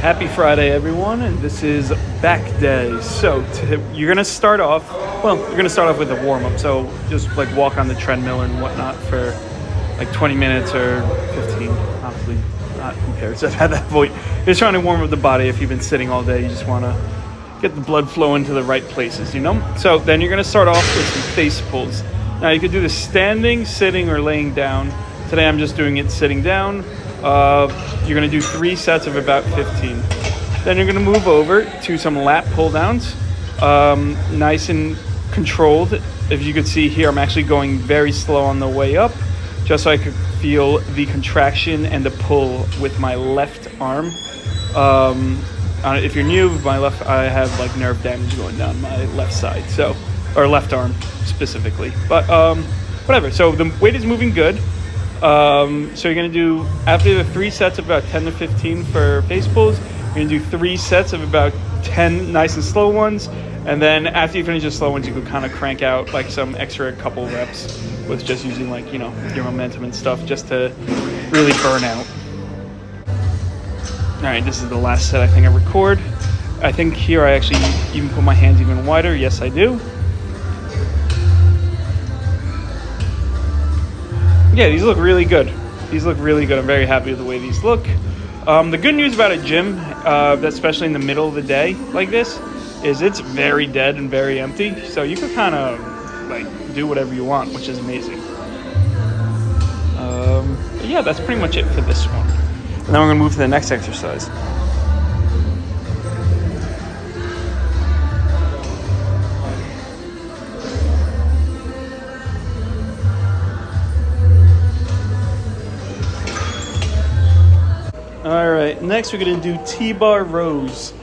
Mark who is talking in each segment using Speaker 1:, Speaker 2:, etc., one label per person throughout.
Speaker 1: Happy Friday, everyone, and this is back day. So you're gonna start off. Well, you're gonna start off with a warm up. So just like walk on the treadmill and whatnot for like 20 minutes or 15. Honestly, not who cares at that point. You're just trying to warm up the body. If you've been sitting all day, you just want to get the blood flowing to the right places, you know. So then you're gonna start off with some face pulls. Now you could do this standing, sitting, or laying down. Today I'm just doing it sitting down. You're going to do 3 sets of about 15. Then you're going to move over to some lat pull downs, nice and controlled. If you could see here, I'm actually going very slow on the way up, just so I could feel the contraction and the pull with my left arm. If you're new, I have like nerve damage going down my left side, or left arm specifically. But whatever. So the weight is moving good. So you're going to do, after the 3 sets of about 10 to 15 for face pulls, you're going to do 3 sets of about 10 nice and slow ones. And then after you finish the slow ones, you can kind of crank out like some extra couple reps with just using like, you know, your momentum and stuff just to really burn out. All right, this is the last set I think I record. I think here I actually even put my hands even wider. Yes, I do. Yeah, these look really good. I'm very happy with the way these look. The good news about a gym, especially in the middle of the day like this, is it's very dead and very empty. So you can kind of like do whatever you want, which is amazing. But yeah, that's pretty much it for this one. And then we're gonna move to the next exercise. All right, next we're gonna do T-bar rows.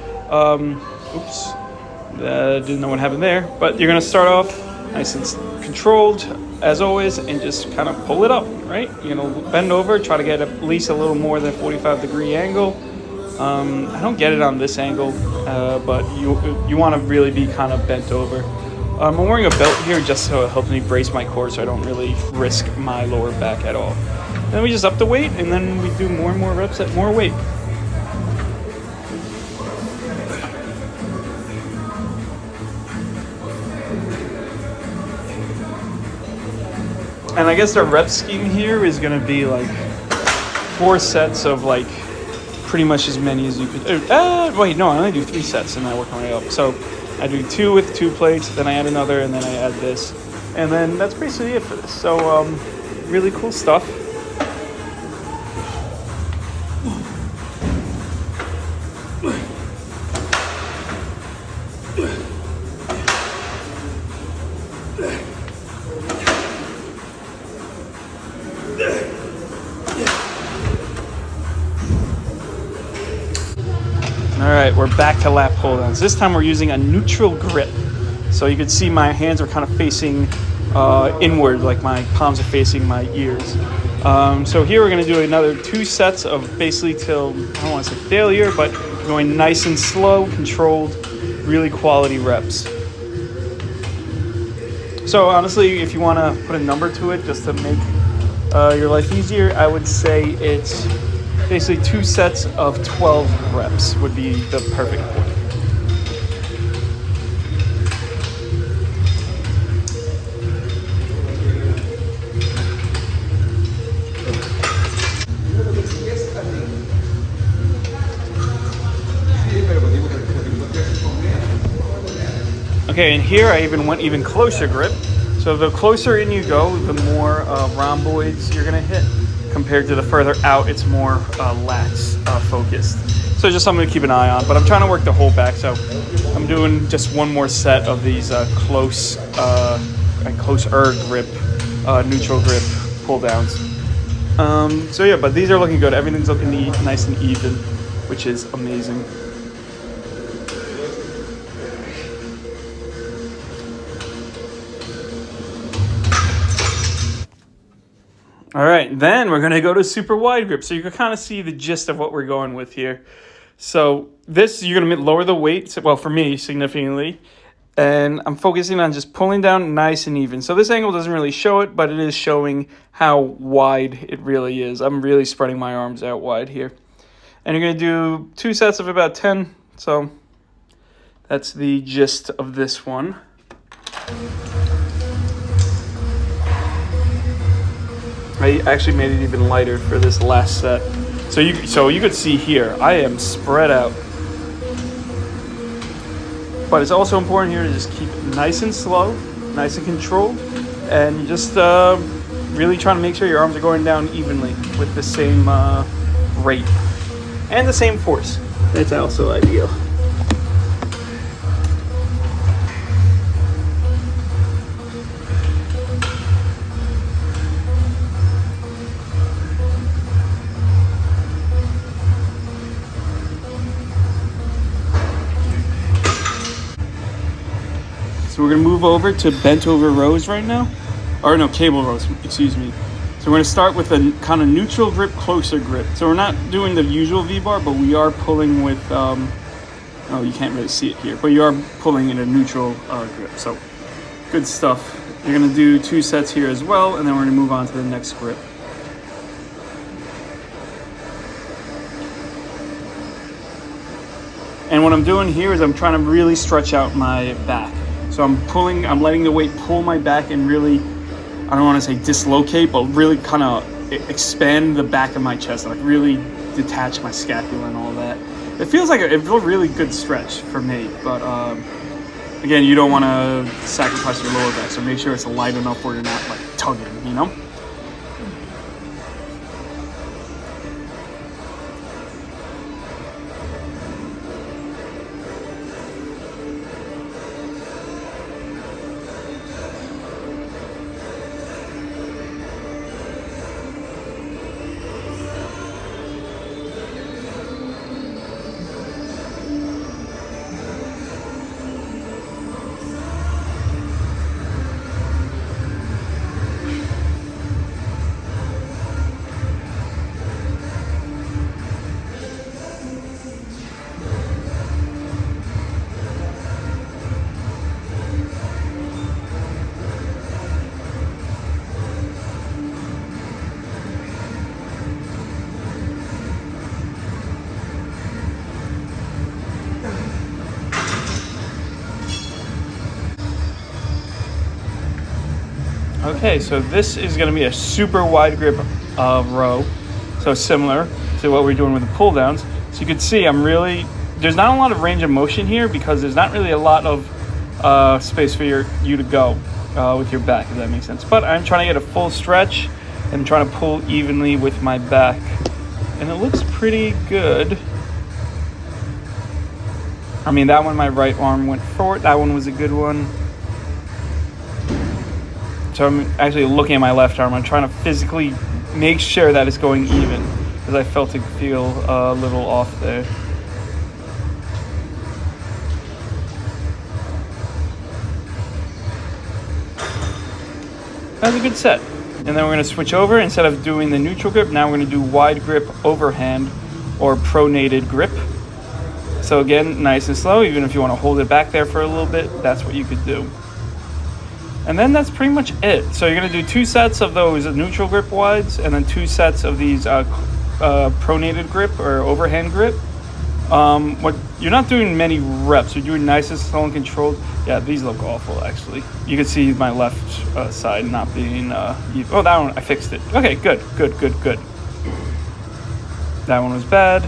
Speaker 1: Didn't know what happened there, but you're gonna start off nice and controlled as always, and just kind of pull it up, right? You're gonna bend over, try to get at least a little more than 45-degree angle. I don't get it on this angle, but you want to really be kind of bent over. I'm wearing a belt here just so it helps me brace my core, so I don't really risk my lower back at all. Then we just up the weight, and then we do more and more reps at more weight. And I guess the rep scheme here is going to be like 4 sets of like pretty much as many as you could. I only do 3 sets and I work my way up. So I do 2 with 2 plates, then I add another, and then I add this. And then that's basically it for this. So really cool stuff. All right, we're back to lat pull downs. This time we're using a neutral grip. So you can see my hands are kind of facing inward, like my palms are facing my ears. So here we're gonna do another 2 sets of basically till, I don't want to say failure, but going nice and slow, controlled, really quality reps. So honestly, if you want to put a number to it just to make your life easier, I would say it's basically 2 sets of 12 reps would be the perfect point. Okay, and here I even went even closer grip. So the closer in you go, the more rhomboids you're gonna hit. Compared to the further out, it's more lats focused. So just something to keep an eye on. But I'm trying to work the whole back, so I'm doing just one more set of these closer grip, neutral grip pull downs. So yeah, but these are looking good. Everything's looking nice and even, which is amazing. All right, then we're going to go to super wide grip. So you can kind of see the gist of what we're going with here. So this, you're going to lower the weight, well, for me, significantly. And I'm focusing on just pulling down nice and even. So this angle doesn't really show it, but it is showing how wide it really is. I'm really spreading my arms out wide here. And you're going to do 2 sets of about 10. So that's the gist of this one. I actually made it even lighter for this last set. So you could see here, I am spread out. But it's also important here to just keep it nice and slow, nice and controlled, and just really trying to make sure your arms are going down evenly with the same rate and the same force. That's also ideal. So we're gonna move over to bent over rows right now. Or no, cable rows, excuse me. So we're gonna start with a kind of neutral grip, closer grip. So we're not doing the usual V-bar, but we are pulling with, oh, you can't really see it here, but you are pulling in a neutral grip. So good stuff. You're gonna do 2 sets here as well, and then we're gonna move on to the next grip. And what I'm doing here is I'm trying to really stretch out my back. So I'm letting the weight pull my back and really, I don't want to say dislocate, but really kind of expand the back of my chest, like really detach my scapula and all that. It feels like it feels a really good stretch for me, but again, you don't want to sacrifice your lower back, so make sure it's light enough where you're not like tugging, you know? Okay, so this is going to be a super wide grip row, so similar to what we're doing with the pull downs. So you can see there's not a lot of range of motion here because there's not really a lot of space for you to go with your back, if that makes sense. But I'm trying to get a full stretch and trying to pull evenly with my back. And it looks pretty good. I mean, that one, my right arm went forward. That one was a good one. So I'm actually looking at my left arm. I'm trying to physically make sure that it's going even because I felt it feel a little off there. That was a good set. And then we're going to switch over. Instead of doing the neutral grip, now we're going to do wide grip overhand or pronated grip. So again, nice and slow. Even if you want to hold it back there for a little bit, that's what you could do. And then that's pretty much it. So you're going to do 2 sets of those neutral grip wides and then 2 sets of these pronated grip or overhand grip. You're not doing many reps. You're doing nice and slow and controlled. Yeah, these look awful, actually. You can see my left side not being... oh, that one, I fixed it. Okay, good. That one was bad.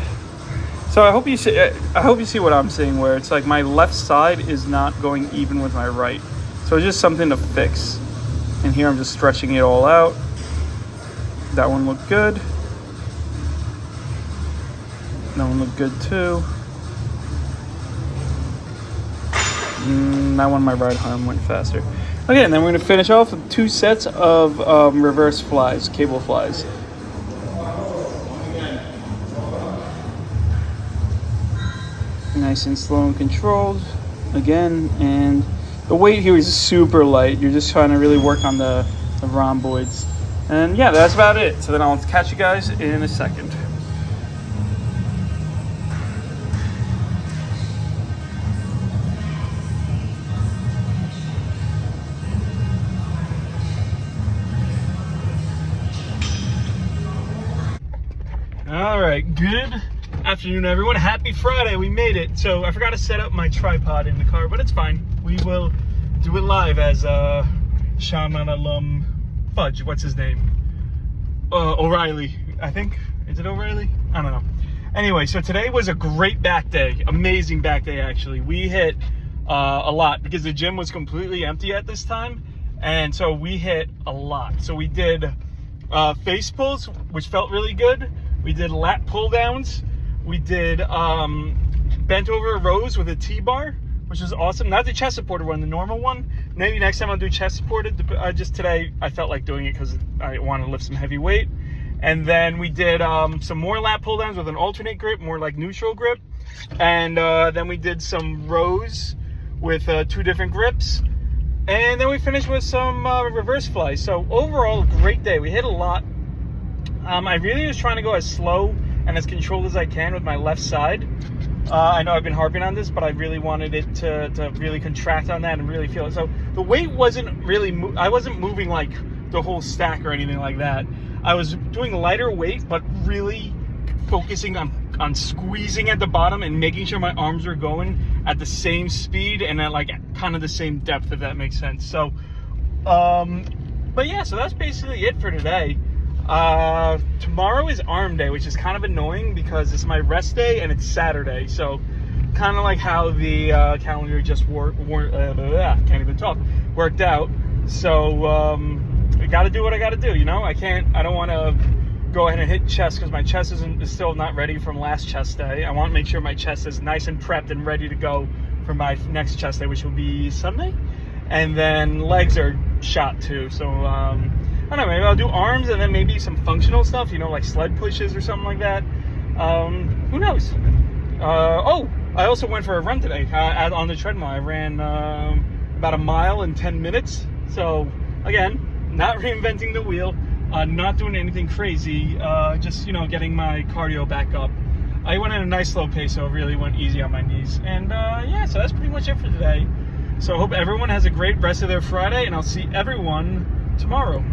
Speaker 1: So I hope you see what I'm seeing, where it's like my left side is not going even with my right. So it's just something to fix. And here I'm just stretching it all out. That one looked good. That one looked good too. That one, my right arm went faster. Okay, and then we're going to finish off with 2 sets of reverse flies, cable flies. Nice and slow and controlled. Again, and the weight here is super light. You're just trying to really work on the rhomboids. And yeah, that's about it. So then I'll catch you guys in a second. All right, good Afternoon, everyone. Happy Friday. We made it. So I forgot to set up my tripod in the car, but it's fine. We will do it live as Shaman alum Fudge. What's his name? O'Reilly, I think. Is it O'Reilly? I don't know. Anyway, so today was a great back day. Amazing back day, actually. We hit a lot because the gym was completely empty at this time. And so we hit a lot. So we did face pulls, which felt really good. We did lat pull downs. We did bent over rows with a T-bar, which was awesome. Not the chest supported one, the normal one. Maybe next time I'll do chest supported. Just today, I felt like doing it because I wanted to lift some heavy weight. And then we did some more lat pull downs with an alternate grip, more like neutral grip. And then we did some rows with 2 different grips. And then we finished with some reverse flies. So overall, great day. We hit a lot. I really was trying to go as slow and as controlled as I can with my left side. I know I've been harping on this, but I really wanted it to really contract on that and really feel it. So the weight wasn't really, I wasn't moving like the whole stack or anything like that. I was doing lighter weight, but really focusing on squeezing at the bottom and making sure my arms were going at the same speed and at like kind of the same depth, if that makes sense. So, but yeah, so that's basically it for today. Tomorrow is arm day, which is kind of annoying because it's my rest day and it's Saturday. So kind of like how the calendar just can't even talk, worked out. So I got to do what I got to do, you know. I don't want to go ahead and hit chest because my chest is still not ready from last chest day. I want to make sure my chest is nice and prepped and ready to go for my next chest day, which will be Sunday. And then legs are shot too. So I don't know, maybe I'll do arms and then maybe some functional stuff, you know, like sled pushes or something like that. Who knows? Oh, I also went for a run today on the treadmill. I ran about a mile in 10 minutes. So again, not reinventing the wheel, not doing anything crazy, just, you know, getting my cardio back up. I went at a nice slow pace, so it really went easy on my knees. And yeah, so that's pretty much it for today. So I hope everyone has a great rest of their Friday, and I'll see everyone tomorrow.